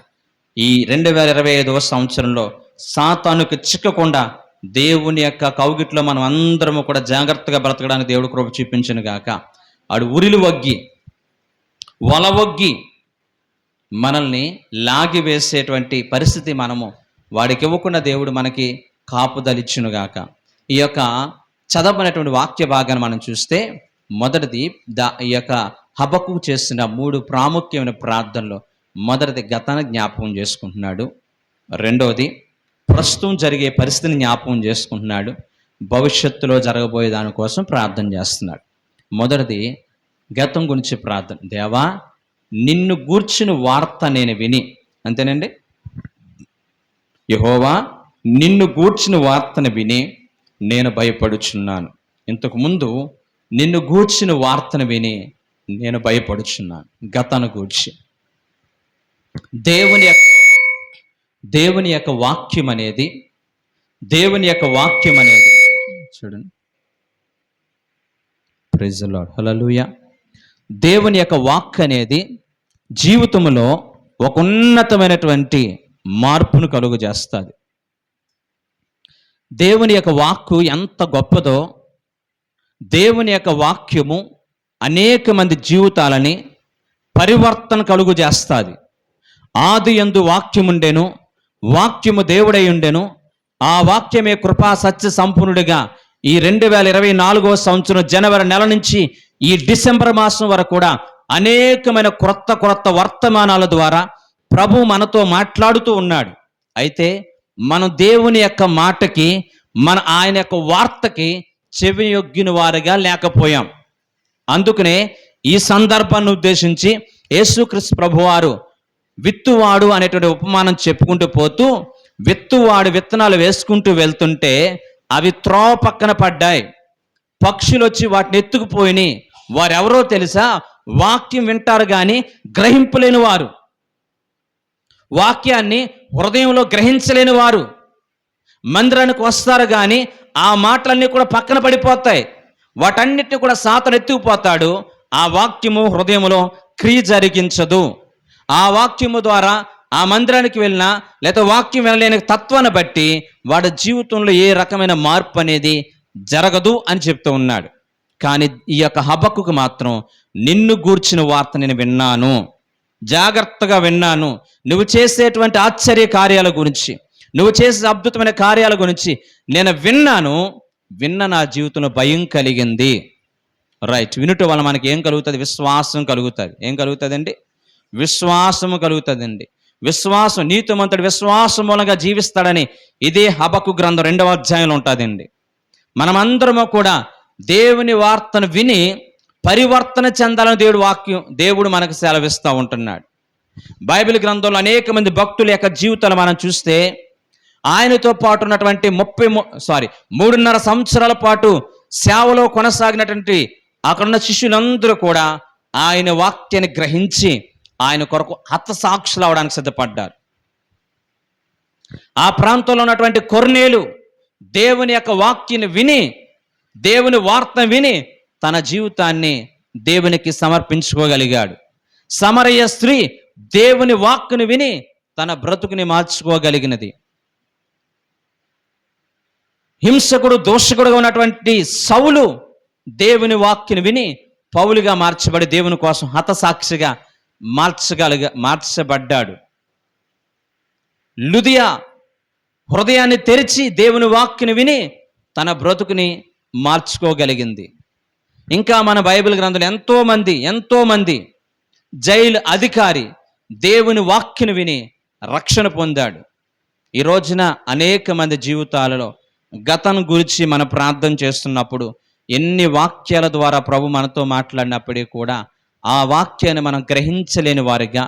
ఈ 2025వ సంవత్సరంలో సాతానుకు చిక్కకుండా దేవుని యొక్క కౌగిట్లో మనం అందరము కూడా జాగ్రత్తగా బ్రతకడానికి దేవుడు కృప చూపించును గాక. ఆడు ఉరిలు వగ్గి వల వగ్గి మనల్ని లాగి వేసేటువంటి పరిస్థితి మనము వాడికి ఇవ్వకుండా దేవుడు మనకి కాపుదలిచ్చును గాక. ఈ యొక్క చదవనటువంటి వాక్య భాగాన్ని మనం చూస్తే, మొదటిది ఈ యొక్క హబక్కు చేసిన 3 ప్రాముఖ్యమైన ప్రార్థనలో మొదటిది గతాన్ని జ్ఞాపకం చేసుకుంటున్నాడు, రెండవది ప్రస్తుతం జరిగే పరిస్థితిని జ్ఞాపకం చేసుకుంటున్నాడు, భవిష్యత్తులో జరగబోయే దానికోసం ప్రార్థన చేస్తున్నాడు. మొదటిది గతం గురించి ప్రార్థన. దేవా, నిన్ను గూర్చిన వార్త నేను విని, అంతేనండి, యెహోవా నిన్ను గూర్చిన వార్తను విని నేను భయపడుచున్నాను. ఇంతకుముందు నిన్ను గూర్చిన వార్తను విని నేను భయపడుచున్నాను. గతాన్ని గూర్చి దేవుని యొక్క వాక్యం అనేది చూడండి, ప్రైజ్ ది లార్డ్, హల్లెలూయా. దేవుని యొక్క వాక్ అనేది జీవితంలో ఒక ఉన్నతమైనటువంటి మార్పును కలుగు చేస్తుంది. దేవుని యొక్క వాక్కు ఎంత గొప్పదో, దేవుని యొక్క వాక్యము అనేక మంది జీవితాలని పరివర్తన కలుగు చేస్తుంది. ఆది యందు వాక్యముండెను, వాక్యము దేవుడై ఉండెను, ఆ వాక్యమే కృపా సత్య సంపూర్ణుడిగా ఈ 2024వ సంవత్సరం జనవరి నెల నుంచి ఈ డిసెంబర్ మాసం వరకు కూడా అనేకమైన క్రొత్త వర్తమానాల ద్వారా ప్రభు మనతో మాట్లాడుతూ ఉన్నాడు. అయితే మనం దేవుని యొక్క మాటకి, ఆయన యొక్క వార్తకి చెవియొగ్గిన వారిగా లేకపోయాం. అందుకనే ఈ సందర్భాన్ని ఉద్దేశించి యేసుక్రీస్తు ప్రభువారు విత్తువాడు అనేటువంటి ఉపమానం చెప్పుకుంటూ పోతూ, విత్తువాడు విత్తనాలు వేసుకుంటూ వెళ్తుంటే అవి త్రోవ పక్కన పడ్డాయి, పక్షులు వచ్చి వాటిని ఎత్తుకుపోయినాయి. వారెవరో తెలుసా? వాక్యం వింటారు కానీ గ్రహింపలేని వారు, వాక్యాన్ని హృదయంలో గ్రహించలేని వారు. మందిరానికి వస్తారు కానీ ఆ మాటలన్నీ కూడా పక్కన పడిపోతాయి, వాటన్నిటిని కూడా సాతాను ఎత్తుకుపోతాడు. ఆ వాక్యము హృదయంలో క్రియ జరిగించదు. ఆ వాక్యము ద్వారా ఆ మందిరానికి వెళ్ళినా లేదా వాక్యం వినలేని తత్వాన్ని బట్టి వాడి జీవితంలో ఏ రకమైన మార్పు అనేది జరగదు అని చెప్తూ ఉన్నాడు. కానీ ఈ యొక్క హబక్కుకు మాత్రం నిన్ను గూర్చిన వార్త నేను విన్నాను, జాగ్రత్తగా విన్నాను. నువ్వు చేసేటువంటి ఆశ్చర్య కార్యాల గురించి, నువ్వు చేసే అద్భుతమైన కార్యాల గురించి నేను విన్న నా జీవితంలో భయం కలిగింది. రైట్, వినుట వల్ల మనకి ఏం కలుగుతుంది? విశ్వాసం కలుగుతుంది. ఏం కలుగుతుందండి? విశ్వాసము కలుగుతుందండి. విశ్వాసం, నీతిమంతుడు విశ్వాసం మూలంగా జీవిస్తాడని ఇదే హబక్కు గ్రంథం 2వ అధ్యాయంలో ఉంటుందండి. మనమందరము కూడా దేవుని వార్తను విని పరివర్తన చెందాలని దేవుడు మనకు సెలవిస్తూ ఉంటున్నాడు. బైబిల్ గ్రంథంలో అనేక మంది భక్తుల యొక్క జీవితాలు మనం చూస్తే, ఆయనతో పాటు ఉన్నటువంటి 3.5 సంవత్సరాల పాటు సేవలో కొనసాగినటువంటి అక్కడున్న శిష్యులందరూ కూడా ఆయన వాక్యాన్ని గ్రహించి ఆయన కొరకు హతసాక్షులు అవడానికి సిద్ధపడ్డారు. ఆ ప్రాంతంలో ఉన్నటువంటి కొర్నేలు దేవుని యొక్క వాక్యాన్ని విని, దేవుని వార్తను విని తన జీవితాన్ని దేవునికి సమర్పించుకోగలిగాడు. సమరయ స్త్రీ దేవుని వాక్కును విని తన బ్రతుకుని మార్చుకోగలిగినది. హింసకుడు, దోషకుడుగా ఉన్నటువంటి సౌలు దేవుని వాక్యను విని పౌలుగా మార్చబడి దేవుని కోసం హతసాక్షిగా మార్చబడ్డాడు. లుదియా హృదయాన్ని తెరిచి దేవుని వాక్యను విని తన బ్రతుకుని మార్చుకోగలిగింది. ఇంకా మన బైబిల్ గ్రంథంలో ఎంతో మంది జైలు అధికారి దేవుని వాక్యను విని రక్షణ పొందాడు. ఈ రోజున అనేక మంది జీవితాలలో గతం గురించి మనం ప్రార్థన చేస్తున్నప్పుడు ఎన్ని వాక్యాల ద్వారా ప్రభు మనతో మాట్లాడినప్పటికీ కూడా ఆ వాక్యాన్ని మనం గ్రహించలేని వారిగా,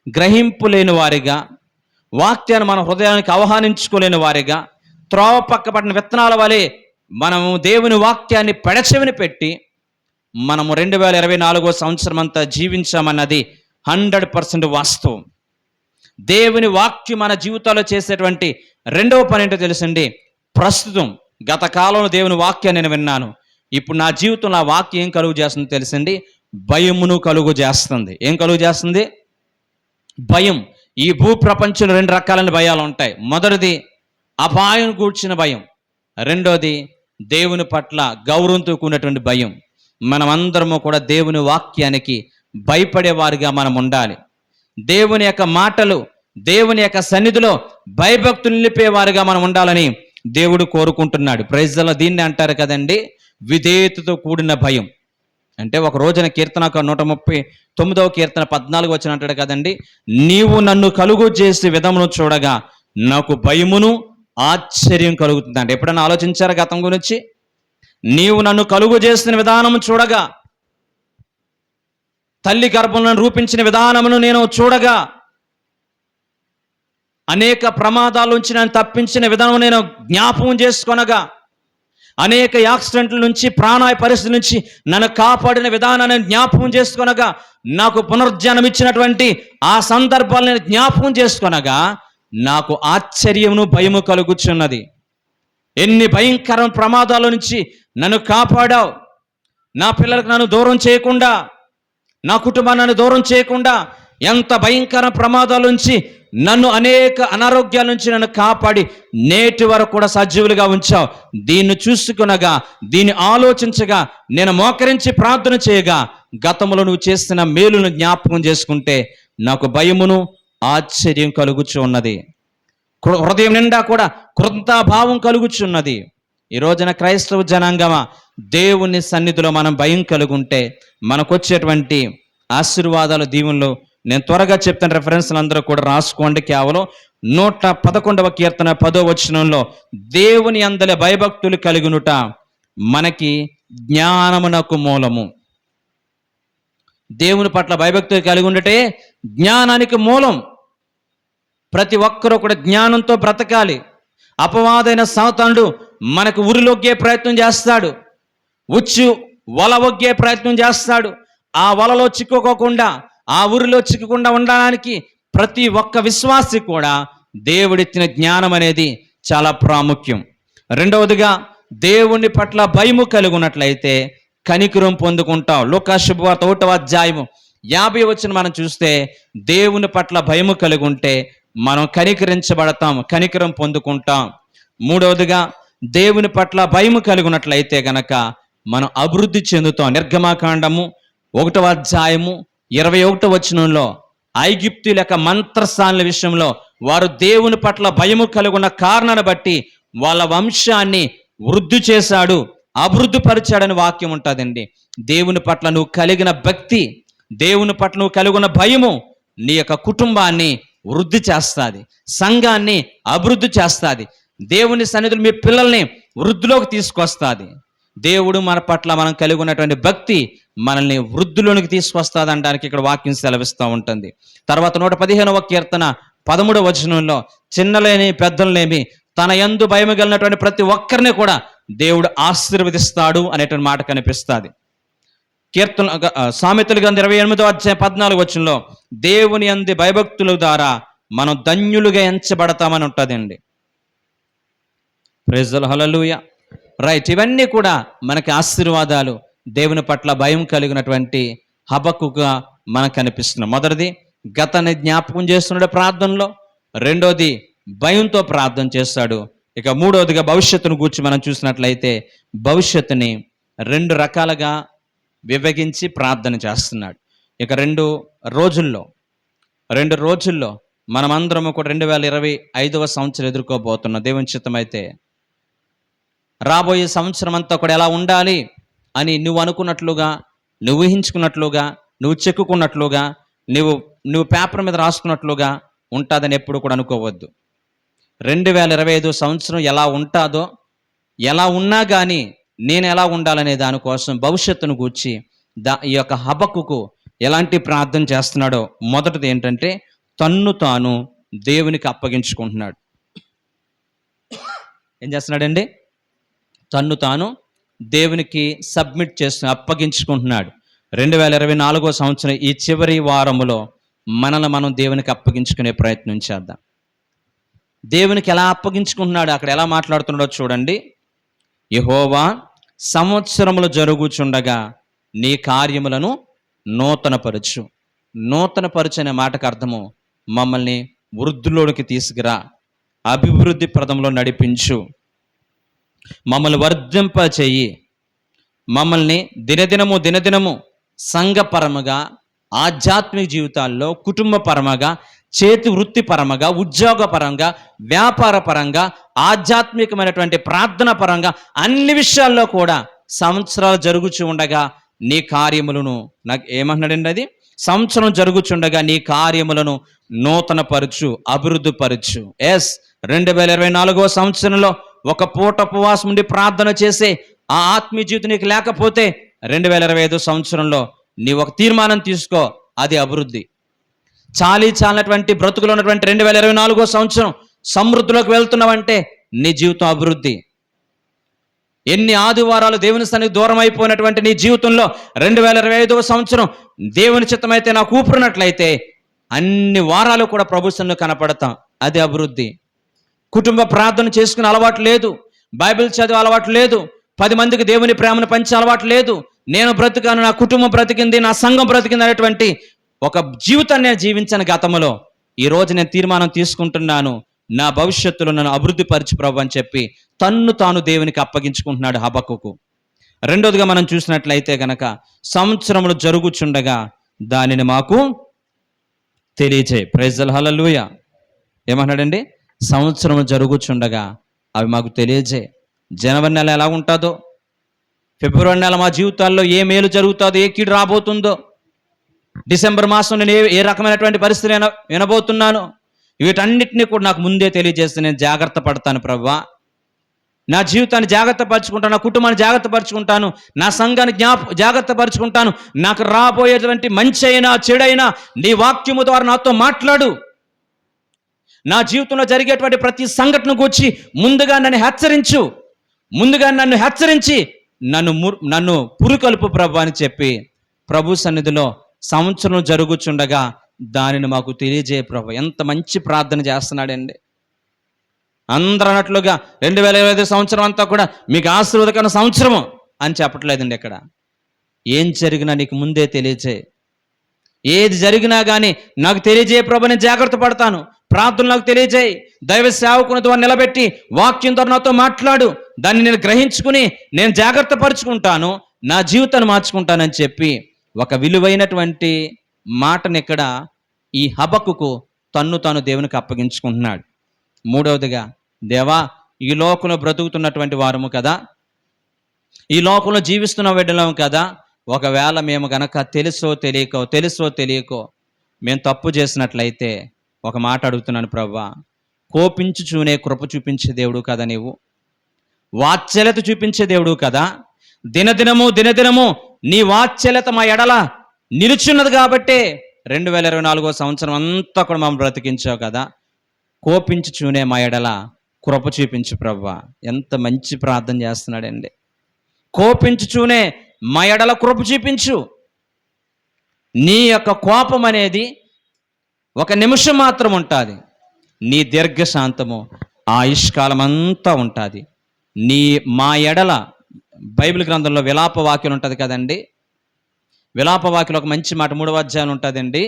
గ్రహింపు లేని వారిగా, వాక్యాన్ని మన హృదయానికి ఆహ్వానించుకోలేని వారిగా, త్రోవ పక్కపడిన విత్తనాల వలె మనము దేవుని వాక్యాన్ని పెడచెవిని పెట్టి మనము 2024వ సంవత్సరం అంతా జీవించామన్నది 100% వాస్తవం. దేవుని వాక్యం మన జీవితాల్లో చేసేటువంటి రెండవ పని ఏంటో తెలుసండి? ప్రస్తుతం గత కాలంలో దేవుని వాక్యాన్ని నేను విన్నాను, ఇప్పుడు నా జీవితంలో ఆ వాక్యం ఏం కలుగు చేస్తుందో తెలుసండి? భయమును కలుగు చేస్తుంది. ఏం కలుగు చేస్తుంది? భయం. ఈ భూ ప్రపంచంలో రెండు రకాలైన భయాలు ఉంటాయి. మొదటిది అపాయం కూర్చిన భయం, రెండోది దేవుని పట్ల గౌరవంతో కూడినటువంటి భయం. మనమందరము కూడా దేవుని వాక్యానికి భయపడేవారిగా మనం ఉండాలి. దేవుని యొక్క మాటలు, దేవుని యొక్క సన్నిధిలో భయభక్తులు నిలిపేవారిగా మనం ఉండాలని దేవుడు కోరుకుంటున్నాడు. ప్రైజ్లో దీన్ని అంటారు కదండి, విధేయతతో కూడిన భయం. అంటే ఒక రోజున కీర్తన 139వ కీర్తన 14 వచనం అంటాడు కదండి, నీవు నన్ను కలుగు చేసే విధమును చూడగా నాకు భయమును ఆశ్చర్యం కలుగుతుంది. అంటే ఎప్పుడన్నా ఆలోచించారా గతం గురించి? నీవు నన్ను కలుగు చేసిన విధానము చూడగా, తల్లి గర్భంలో రూపించిన విధానమును నేను చూడగా, అనేక ప్రమాదాల నుంచి నన్ను తప్పించిన విధానం నేను జ్ఞాపకం చేసుకొనగా, అనేక యాక్సిడెంట్ల నుంచి, ప్రాణాయ పరిస్థితుల నుంచి నన్ను కాపాడిన విధానాన్ని జ్ఞాపకం చేసుకొనగా, నాకు పునరుజ్జానం ఇచ్చినటువంటి ఆ సందర్భాలను జ్ఞాపకం చేసుకొనగా నాకు ఆశ్చర్యమును భయము కలుగుచున్నది. ఎన్ని భయంకర ప్రమాదాల నుంచి నన్ను కాపాడావు. నా పిల్లలకు నన్ను దూరం చేయకుండా, నా కుటుంబాన్ని దూరం చేయకుండా, ఎంత భయంకర ప్రమాదాల నుంచి నన్ను అనేక అనారోగ్యాల నుంచి నన్ను కాపాడి నేటి వరకు కూడా సజీవులుగా ఉంచావు. దీన్ని చూసుకునగా, దీన్ని ఆలోచించగా, నేను మోకరించి ప్రార్థన చేయగా గతంలో నువ్వు చేసిన మేలును జ్ఞాపకం చేసుకుంటే నాకు భయమును ఆశ్చర్యం కలుగుచున్నది. హృదయం నిండా కూడా కృతజ్ఞతాభావం కలుగుచున్నది. ఈ రోజున క్రైస్తవ జనాంగమా, దేవుని సన్నిధిలో మనం భయం కలుగుంటే మనకొచ్చేటువంటి ఆశీర్వాదాలు, దీవెనలు నేను త్వరగా చెప్తాను. రెఫరెన్స్లు అందరూ కూడా రాసుకోండి. కేవలం 111వ కీర్తన 10వ వచనంలో దేవుని అందలి భయభక్తులు కలిగినుట మనకి జ్ఞానమునకు మూలము. దేవుని పట్ల భయభక్తులు కలిగి ఉండటే జ్ఞానానికి మూలం. ప్రతి ఒక్కరూ కూడా జ్ఞానంతో బ్రతకాలి. అపవాదైన సాతానుడు మనకు ఉరిలొగ్గే ప్రయత్నం చేస్తాడు, వల ఒగ్గే ప్రయత్నం చేస్తాడు. ఆ వలలో చిక్కుకోకుండా, ఆ ఊరిలో చిక్కకుండా ఉండడానికి ప్రతి ఒక్క విశ్వాసి కూడా దేవుడిచ్చిన జ్ఞానం అనేది చాలా ప్రాముఖ్యం. రెండవదిగా, దేవుని పట్ల భయము కలిగి ఉన్నట్లయితే కనికరం పొందుకుంటాం. లూకా శుభవార్త 1వ అధ్యాయము 50 వచనం మనం చూస్తే, దేవుని పట్ల భయము కలిగి ఉంటే మనం కనికరించబడతాం, కనికరం పొందుకుంటాం. మూడవదిగా, దేవుని పట్ల భయము కలిగి ఉన్నట్లయితే గనక మనం అభివృద్ధి చెందుతాం. నిర్గమాకాండము 1వ అధ్యాయము 21వ వచనంలో ఐగుప్తుల యొక్క మంత్రస్థానుల విషయంలో వారు దేవుని పట్ల భయము కలిగి ఉన్న కారణాన్ని బట్టి వాళ్ళ వంశాన్ని వృద్ధి చేశాడు, అభివృద్ధి పరిచాడని వాక్యం ఉంటుందండి. దేవుని పట్ల నువ్వు కలిగిన భక్తి, దేవుని పట్ల నువ్వు కలిగిన భయము నీ యొక్క కుటుంబాన్ని వృద్ధి చేస్తుంది, సంఘాన్ని అభివృద్ధి చేస్తుంది, దేవుని సన్నిధులు మీ పిల్లల్ని వృద్ధిలోకి తీసుకొస్తుంది. దేవుడు మన పట్ల మనం కలిగి ఉన్నటువంటి భక్తి మనల్ని వృద్ధిలోనికి తీసుకొస్తుంది అనడానికి ఇక్కడ వాక్యం సెలవిస్తూ ఉంటుంది. తర్వాత 115వ కీర్తన 13వ వచనంలో చిన్నలేని పెద్దలనేమి తన యందు భయము కలిగినటువంటి ప్రతి ఒక్కరిని కూడా దేవుడు ఆశీర్వదిస్తాడు అనేటువంటి మాట కనిపిస్తుంది. కీర్తన సామెతల గ్రంథం 28వ అధ్యాయం 14వ వచనంలో దేవుని యందు భయభక్తుల ద్వారా మనం ధన్యులుగా ఎంచబడతామని ఉంటుందండి. Praise the lord, hallelujah. Right, ఇవన్నీ కూడా మనకి ఆశీర్వాదాలు. దేవుని పట్ల భయం కలిగినటువంటి హబక్కుగా మనకు కనిపిస్తున్నాం. మొదటిది గతాన్ని జ్ఞాపకం చేస్తున్నాడు ప్రార్థనలో, రెండోది భయంతో ప్రార్థన చేస్తాడు. ఇక మూడవదిగా భవిష్యత్తును గూర్చి మనం చూసినట్లయితే భవిష్యత్తుని 2 రకాలుగా విభజించి ప్రార్థన చేస్తున్నాడు. ఇక 2 రోజుల్లో మనమందరము కూడా 2025వ సంవత్సరం ఎదుర్కోబోతున్న దేవుని చిత్తమైతే రాబోయే సంవత్సరం అంతా కూడా ఎలా ఉండాలి అని నువ్వు అనుకున్నట్లుగా, నువ్వు ఊహించుకున్నట్లుగా, నువ్వు చెక్కుకున్నట్లుగా, నువ్వు పేపర్ మీద రాసుకున్నట్లుగా ఉంటుందని ఎప్పుడు కూడా అనుకోవద్దు. 2025 సంవత్సరం ఎలా ఉంటుందో, ఎలా ఉన్నా కానీ నేను ఎలా ఉండాలనే దానికోసం భవిష్యత్తును గూర్చి ఈ యొక్క హబక్కుకు ఎలాంటి ప్రార్థన చేస్తున్నాడో మొదటిది ఏంటంటే తన్ను తాను దేవునికి అప్పగించుకుంటున్నాడు. ఏం చేస్తున్నాడండి? తన్ను తాను దేవునికి సబ్మిట్ చేస్తున్న అప్పగించుకుంటున్నాడు. 2024వ సంవత్సరం ఈ చివరి వారములో మనల్ని మనం దేవునికి అప్పగించుకునే ప్రయత్నం చేద్దాం. దేవునికి ఎలా అప్పగించుకుంటున్నాడు, అక్కడ ఎలా మాట్లాడుతున్నాడో చూడండి. యెహోవా, సంవత్సరములు జరుగుచుండగా నీ కార్యములను నూతనపరచు. నూతనపరచు అనే మాటకు అర్థము మమ్మల్ని వృద్ధిలోనికి తీసుకురా, అభివృద్ధి ప్రదంలో నడిపించు, మమ్మల్ని వర్ధింప చెయ్యి, మమ్మల్ని దినదినము సంఘపరముగా, ఆధ్యాత్మిక జీవితాల్లో కుటుంబపరముగా, చేతి వృత్తిపరముగా, ఉద్యోగపరంగా, వ్యాపార పరంగా, ఆధ్యాత్మికమైనటువంటి ప్రార్థన పరంగా అన్ని విషయాల్లో కూడా సంవత్సరాలు జరుగుచూ ఉండగా నీ కార్యములను, నాకు ఏమంటున్నాడండి అది, సంవత్సరం జరుగుచుండగా నీ కార్యములను నూతనపరచు, అభివృద్ధిపరచు. 2024 సంవత్సరంలో ఒక పూట ఉపవాసం ఉండి ప్రార్థన చేసే ఆ ఆత్మీయ జీవితం నీకు లేకపోతే 2025 సంవత్సరంలో నీ ఒక తీర్మానం తీసుకో, అది అభివృద్ధి. చాలినటువంటి బ్రతుకులు ఉన్నటువంటి 2024 సంవత్సరం సమృద్ధిలోకి వెళ్తున్నావంటే నీ జీవితం అభివృద్ధి. ఎన్ని ఆదివారాలు దేవుని సన్నిధికి దూరం అయిపోయినటువంటి నీ జీవితంలో 2025 సంవత్సరం దేవుని చిత్తమైతే నాకు ఊపిరినట్లయితే అన్ని వారాలు కూడా ప్రభు సన్నిధిలో కనపడతాం, అది అభివృద్ధి. కుటుంబ ప్రార్థన చేసుకునే అలవాటు లేదు, బైబిల్ చదివే అలవాటు లేదు, 10 మందికి దేవుని ప్రేమను పంచే అలవాటు లేదు, నేను బ్రతికాను, నా కుటుంబం బ్రతికింది, నా సంఘం బ్రతికింది అనేటువంటి ఒక జీవితాన్ని నేను జీవించాను గతంలో. ఈరోజు నేను తీర్మానం తీసుకుంటున్నాను, నా భవిష్యత్తులో నన్ను అభివృద్ధి పరిచి ప్రభు అని చెప్పి తన్ను తాను దేవునికి అప్పగించుకుంటున్నాడు హబక్కుకు. రెండోదిగా మనం చూసినట్లయితే గనక సంవత్సరములు జరుగుచుండగా దానిని మాకు తెలియజేయి. ప్రైజ్ ది లార్డ్, హల్లెలూయా. ఏమన్నాడండి? సంవత్సరములు జరుగుచుండగా అవి మాకు తెలియజేయి. జనవరి నెల ఎలా ఉంటుందో, ఫిబ్రవరి నెల మా జీవితాల్లో ఏ మేలు జరుగుతుందో, ఏ కీడు రాబోతుందో, డిసెంబర్ మాసం నేను ఏ రకమైనటువంటి పరిస్థితి వినబోతున్నాను, వీటన్నిటినీ కూడా నాకు ముందే తెలియజేస్తే నేను జాగ్రత్త పడతాను ప్రభువా. నా జీవితాన్ని జాగ్రత్త పరుచుకుంటాను, నా కుటుంబాన్ని జాగ్రత్త పరుచుకుంటాను, నా సంఘాన్ని జాగ్రత్త పరుచుకుంటాను. నాకు రాబోయేటువంటి మంచి అయినా చెడైనా నీ వాక్యము ద్వారా నాతో మాట్లాడు. నా జీవితంలో జరిగేటువంటి ప్రతి సంఘటన గురించి ముందుగా నన్ను హెచ్చరించి నన్ను పురుకొల్పు ప్రభు అని చెప్పి ప్రభు సన్నిధిలో సంవత్సరం జరుగుచుండగా దానిని మాకు తెలియజేయ ప్రభు. ఎంత మంచి ప్రార్థన చేస్తున్నాడండి. అందరూ అన్నట్లుగా 2025 సంవత్సరం అంతా కూడా మీకు ఆశీర్వాదకరమైన సంవత్సరము అని చెప్పట్లేదండి. ఇక్కడ ఏం జరిగినా నీకు ముందే తెలియజేయి. ఏది జరిగినా కానీ నాకు తెలియజేయ ప్రభు, నేను జాగ్రత్త పడతాను. ప్రార్థన నాకు తెలియజేయి, దైవ సేవకుని ద్వారా నిలబెట్టి వాక్యం ద్వారా నాతో మాట్లాడు, దాన్ని నేను గ్రహించుకుని నేను జాగ్రత్త పరుచుకుంటాను, నా జీవితాన్ని మార్చుకుంటానని చెప్పి ఒక విలువైనటువంటి మాటని ఇక్కడ ఈ హబక్కుకు తన్ను తాను దేవునికి అప్పగించుకుంటున్నాడు. మూడవదిగా, దేవా, ఈ లోకంలో బ్రతుకుతున్నటువంటి వారము కదా, ఈ లోకంలో జీవిస్తున్న బిడ్డలము కదా, ఒకవేళ మేము గనక తెలుసో తెలియకో మేము తప్పు చేసినట్లయితే ఒక మాట అడుగుతున్నాను ప్రభువా, కోపించుచూనే కృప చూపించే దేవుడు కదా నీవు, వాత్సల్యత చూపించే దేవుడు కదా, దినదినము నీ వాత్సల్యత మా ఎడల నిలుచున్నది కాబట్టే 2024 సంవత్సరం అంతా కూడా మమ్మల్ని బ్రతికించావు కదా, కోపించుచూనే మా ఎడల కృప చూపించు ప్రభువా. ఎంత మంచి ప్రార్థన చేస్తున్నాడండి. కోపించుచూనే మా ఎడల కృప చూపించు. నీ యొక్క కోపం అనేది ఒక నిమిషం మాత్రం ఉంటుంది, నీ దీర్ఘశాంతము ఆయుష్కాలం అంతా ఉంటుంది. మా ఎడల బైబిల్ గ్రంథంలో విలాప వాక్యం ఉంటుంది కదండి. విలాప వాక్యం ఒక మంచి మాట 3వ అధ్యాయం ఉంటుందండి.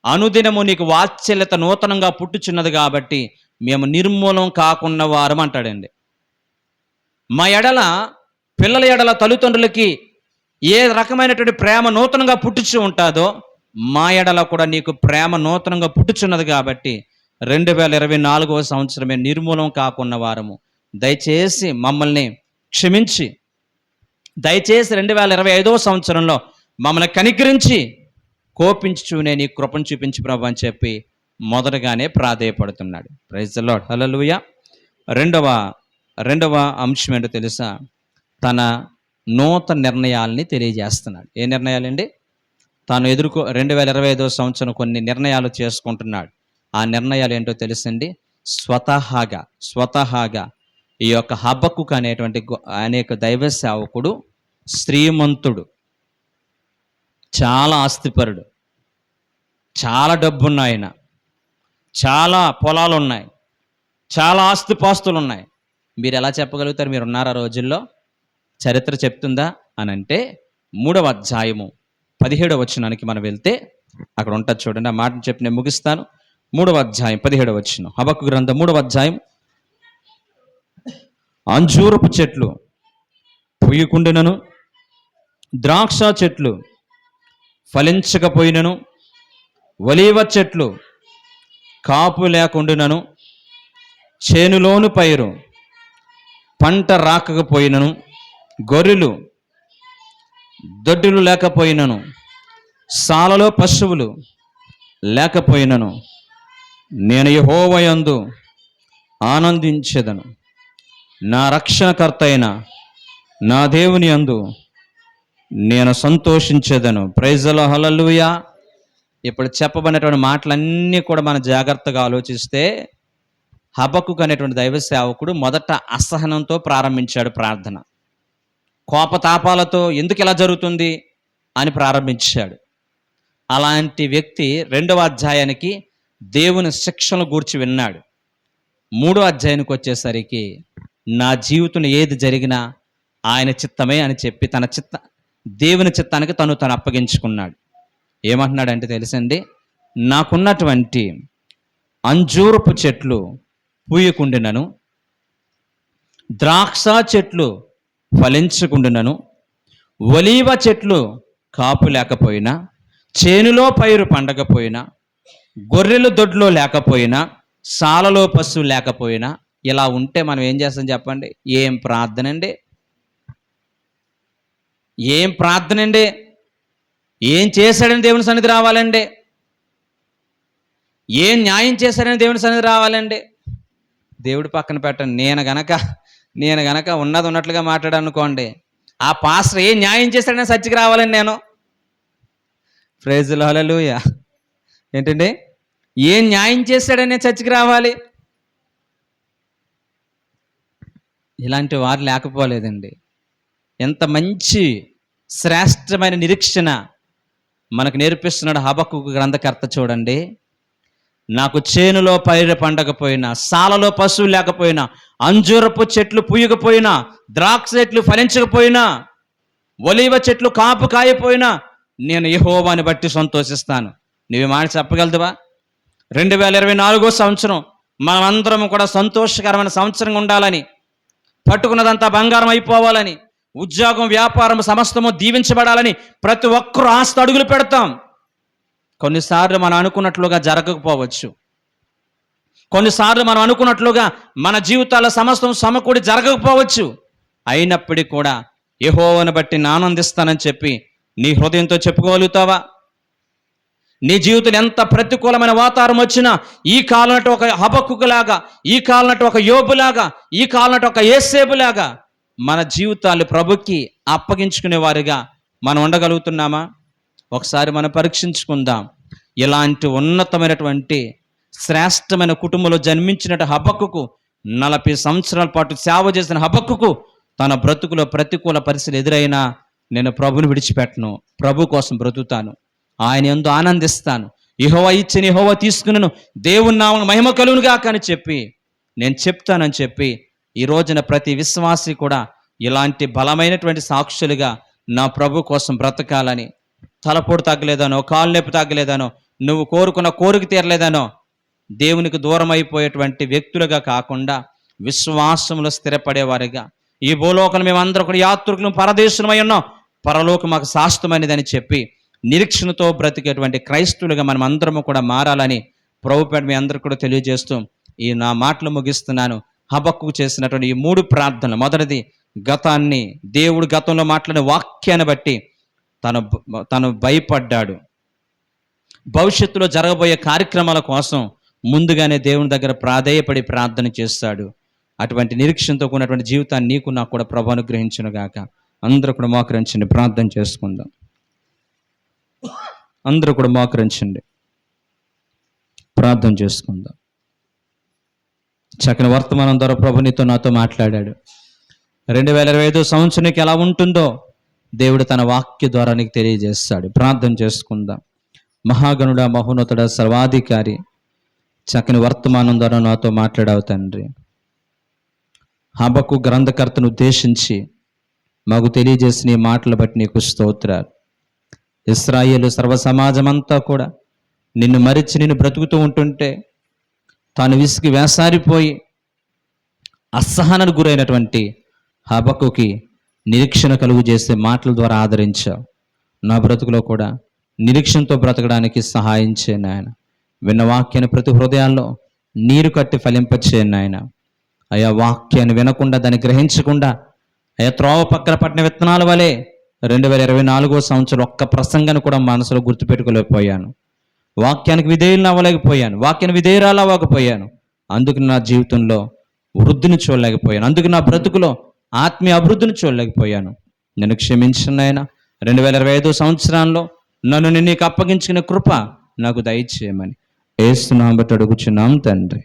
అనుదినము నీకు వాత్సల్యత నూతనంగా పుట్టుచున్నది కాబట్టి మేము నిర్మూలం కాకున్న వారం అంటాడండి. మా ఎడల, పిల్లల ఎడల తల్లిదండ్రులకి ఏ రకమైనటువంటి ప్రేమ నూతనంగా పుట్టుచు ఉంటుందో మా ఎడల కూడా నీకు ప్రేమ నూతనంగా పుట్టుచున్నది కాబట్టి 2024 సంవత్సరమే నిర్మూలం కాకున్న వారము. దయచేసి మమ్మల్ని క్షమించి, దయచేసి 2025 సంవత్సరంలో మమ్మల్ని కనికరించి కోపించుచూనే నీ కృపను చూపించి ప్రభు అని చెప్పి మొదటగానే ప్రాధేయపడుతున్నాడు. ప్రైజ్ ది లార్డ్, హల్లెలూయా. రెండవ అంశం ఏంటో తెలుసా? తన నూతన నిర్ణయాల్ని తెలియజేస్తున్నాడు. ఏ నిర్ణయాలండి? తాను 2025 సంవత్సరం కొన్ని నిర్ణయాలు చేసుకుంటున్నాడు. ఆ నిర్ణయాలు ఏంటో తెలుసండి? స్వతహాగా ఈ యొక్క హబక్కుకు అనేటువంటి అనేక దైవ సేవకుడు శ్రీమంతుడు, చాలా ఆస్తిపరుడు, చాలా డబ్బున్న ఆయన, చాలా పొలాలు ఉన్నాయి, చాలా ఆస్తిపాస్తులు ఉన్నాయి. మీరు ఎలా చెప్పగలుగుతారు? మీరు ఉన్నారా రోజుల్లో? చరిత్ర చెప్తుందా అని అంటే 3వ అధ్యాయము 17వ వచనానికి మనం వెళ్తే అక్కడ ఉంటుంది చూడండి. ఆ మాటను చెప్పి నేను ముగిస్తాను. 3వ అధ్యాయం 17వ వచనం, హబక్కు గ్రంథం 3వ అధ్యాయం. అంజూరపు చెట్లు పూయకుండునను, ద్రాక్ష చెట్లు ఫలించకపోయినను, ఒలీవ చెట్లు కాపు లేకుండునను, చేనులోను పైరు పంట రాకపోయినను, గొర్రెలు దొడ్డులు లేకపోయినను, సాలలో పశువులు లేకపోయినను, నేను యెహోవా యందు ఆనందించెదను, నా రక్షణకర్త అయిన నా దేవుని యందు నేను సంతోషించేదను. ప్రైజ్ ది లార్డ్, హల్లెలూయా. ఇప్పుడు చెప్పబడినటువంటి మాటలన్నీ కూడా మనం జాగ్రత్తగా ఆలోచిస్తే, హబక్కుకు అనేటువంటి దైవ సేవకుడు మొదట అసహనంతో ప్రారంభించాడు ప్రార్థన. కోపతాపాలతో ఎందుకు ఇలా జరుగుతుంది అని ప్రారంభించాడు. అలాంటి వ్యక్తి 2వ అధ్యాయానికి దేవుని శిక్షను గూర్చి విన్నాడు. 3వ అధ్యాయానికి వచ్చేసరికి నా జీవితంలో ఏది జరిగినా ఆయన చిత్తమే అని చెప్పి దేవుని చిత్తానికి తను అప్పగించుకున్నాడు. ఏమంటున్నాడంటే తెలుసండి, నాకున్నటువంటి అంజూరపు చెట్లు పూయకుండినను, ద్రాక్ష చెట్లు ఫలించకుండునను, ఒలీవ చెట్లు కాపు లేకపోయినా, చేనులో పైరు పండకపోయినా, గొర్రెలు దొడ్లో లేకపోయినా, సాలలో పశువు లేకపోయినా, ఇలా ఉంటే మనం ఏం చేస్తాం చెప్పండి? ఏం ప్రార్థన అండి, ఏం ప్రార్థన అండి, ఏం చేశాడని దేవుని సన్నిధి రావాలండి, ఏం న్యాయం చేశాడని దేవుని సన్నిధి రావాలండి. దేవుడి పక్కన పెట్టండి. నేను గనక ఉన్నది ఉన్నట్లుగా మాట్లాడనుకోండి, ఆ పాస్టర్ ఏ న్యాయం చేశాడని చర్చికి రావాలండి నేను. ప్రైజ్ ది లార్డ్, హల్లెలూయా. ఏంటండి, ఏ న్యాయం చేశాడని చర్చికి రావాలి? ఇలాంటి వారు లేకపోలేదండి. ఎంత మంచి శ్రేష్టమైన నిరీక్షణ మనకు నేర్పిస్తున్నాడు హబక్కుకు గ్రంథకర్త. చూడండి, నాకు చేనులో పైరు పండకపోయినా, సాలలో పశువు లేకపోయినా, అంజూరపు చెట్లు పూయకపోయినా, ద్రాక్ష చెట్లు ఫలించకపోయినా, ఒలీవ చెట్లు కాపు కాయపోయినా, నేను యెహోవాని బట్టి సంతోషిస్తాను. నువ్వు మాట చెప్పగలదువా? 2024 సంవత్సరం మనమందరం కూడా సంతోషకరమైన సంవత్సరంగా ఉండాలని, పట్టుకున్నదంతా బంగారం అయిపోవాలని, ఉద్యోగం వ్యాపారం సమస్తము దీవించబడాలని ప్రతి ఒక్కరూ ఆస్తి అడుగులు పెడతాం. కొన్నిసార్లు మనం అనుకున్నట్లుగా జరగకపోవచ్చు. కొన్నిసార్లు మనం అనుకున్నట్లుగా మన జీవితాల సమస్తం సమకూడి జరగకపోవచ్చు. అయినప్పటికీ కూడా యెహోవాను బట్టి నేను ఆనందిస్తానని చెప్పి నీ హృదయంతో చెప్పుకోగలుగుతావా? నీ జీవితంలో ఎంత ప్రతికూలమైన వాతావరణం వచ్చినా, ఈ కాలనట్టు ఒక హబక్కులాగా, ఈ కాలనట్టు ఒక యోబులాగా, ఈ కాలనట్టు ఒక యేసేబులాగా మన జీవితాలు ప్రభుకి అప్పగించుకునే వారిగా మనం ఉండగలుగుతున్నామా? ఒకసారి మనం పరీక్షించుకుందాం. ఇలాంటి ఉన్నతమైనటువంటి శ్రేష్టమైన కుటుంబంలో జన్మించినట్టు హబక్కుకు 40 సంవత్సరాల పాటు సేవ చేసిన హబక్కుకు తన బ్రతుకులో ప్రతికూల పరిస్థితులు ఎదురైనా నేను ప్రభుని విడిచిపెట్టను, ప్రభు కోసం బ్రతుకుతాను, ఆయన యందు ఆనందిస్తాను, యెహోవా ఇచ్చిన యెహోవా తీసుకున్నాను, దేవుని నామమున మహిమ కలుగునుగా అని చెప్పి నేను చెప్తానని చెప్పి ఈ రోజున ప్రతి విశ్వాసి కూడా ఇలాంటి బలమైనటువంటి సాక్షులుగా నా ప్రభు కోసం బ్రతకాలని, తలపోటు తగ్గలేదనో, కాలు నొప్పి తగ్గలేదనో, నువ్వు కోరుకున్న కోరిక తీరలేదనో దేవునికి దూరం అయిపోయేటువంటి వ్యక్తులుగా కాకుండా విశ్వాసంలో స్థిరపడేవారిగా, ఈ భూలోకం మేమందరం కూడా యాత్రికులు పరదేశమై ఉన్నాం, పరలోకం మాకు శాశ్వతమైనదని చెప్పి నిరీక్షణతో బ్రతికేటువంటి క్రైస్తువులుగా మనం అందరము కూడా మారాలని ప్రభుపేట మీ అందరూ కూడా తెలియజేస్తూ ఈ నా మాటలు ముగిస్తున్నాను. హబక్కుకు చేసినటువంటి ఈ 3 ప్రార్థనలు, మొదటిది దేవుడు గతంలో మాట్లాడిన వాక్యాన్ని బట్టి తను భయపడ్డాడు. భవిష్యత్తులో జరగబోయే కార్యక్రమాల కోసం ముందుగానే దేవుని దగ్గర ప్రాధేయపడి ప్రార్థన చేస్తాడు. అటువంటి నిరీక్షణతో కూడినటువంటి జీవితాన్ని నీకు నాకు కూడా ప్రభు అనుగ్రహించును గాక. అందరూ కూడా మోకరించండి, ప్రార్థన చేసుకుందాం. అందరూ కూడా మోకరించండి, ప్రార్థన చేసుకుందాం. చక్కని వర్తమానం ద్వారా ప్రభు నీతో నాతో మాట్లాడాడు. 2025 సంవత్సరానికి ఎలా ఉంటుందో దేవుడు తన వాక్య ద్వారా నీకు తెలియజేస్తాడు. ప్రార్థన చేసుకుందాం. మహాగణుడ, మహోన్నతుడ, సర్వాధికారి, చక్కని వర్తమానం ద్వారా నాతో మాట్లాడావు తండ్రి. హబక్కు గ్రంథకర్తను ఉద్దేశించి మాకు తెలియజేసిన ఈ మాటలు బట్టి నీకు స్తోత్రాలు. ఇశ్రాయేలు సర్వ సమాజమంతా కూడా నిన్ను మరిచి నిన్ను బ్రతుకుతూ ఉంటుంటే తాను విసిగి వేసారిపోయి అసహనానికి గురైనటువంటి హబక్కుకి నిరీక్షణ కలుగు చేసే మాటల ద్వారా ఆదరించావు. నా బ్రతుకులో కూడా నిరీక్షణతో బ్రతకడానికి సహాయం చేయండి ఆయన. విన్న వాక్యాన్ని ప్రతి హృదయాల్లో నీరు కట్టి ఫలింపచేయండి ఆయన. అయా వాక్యాన్ని వినకుండా దాన్ని గ్రహించకుండా అయా త్రోవ పక్కన పట్టిన విత్తనాల వలె 2024 సంవత్సరం ఒక్క ప్రసంగాన్ని కూడా మనసులో గుర్తుపెట్టుకోలేకపోయాను. వాక్యానికి విధేయులను అవ్వలేకపోయాను, వాక్యాన్ని విధేయురాలు అవ్వకపోయాను. అందుకు నా జీవితంలో వృద్ధిని చూడలేకపోయాను, అందుకు నా బ్రతుకులో ఆత్మీయ అభివృద్ధిని చూడలేకపోయాను. నేను క్షమించిన ఆయన 2025 సంవత్సరాల్లో నన్ను నీకు అప్పగించుకునే కృప నాకు దయచేయమని యేసు నామమున అడుగుచున్నాం తండ్రి.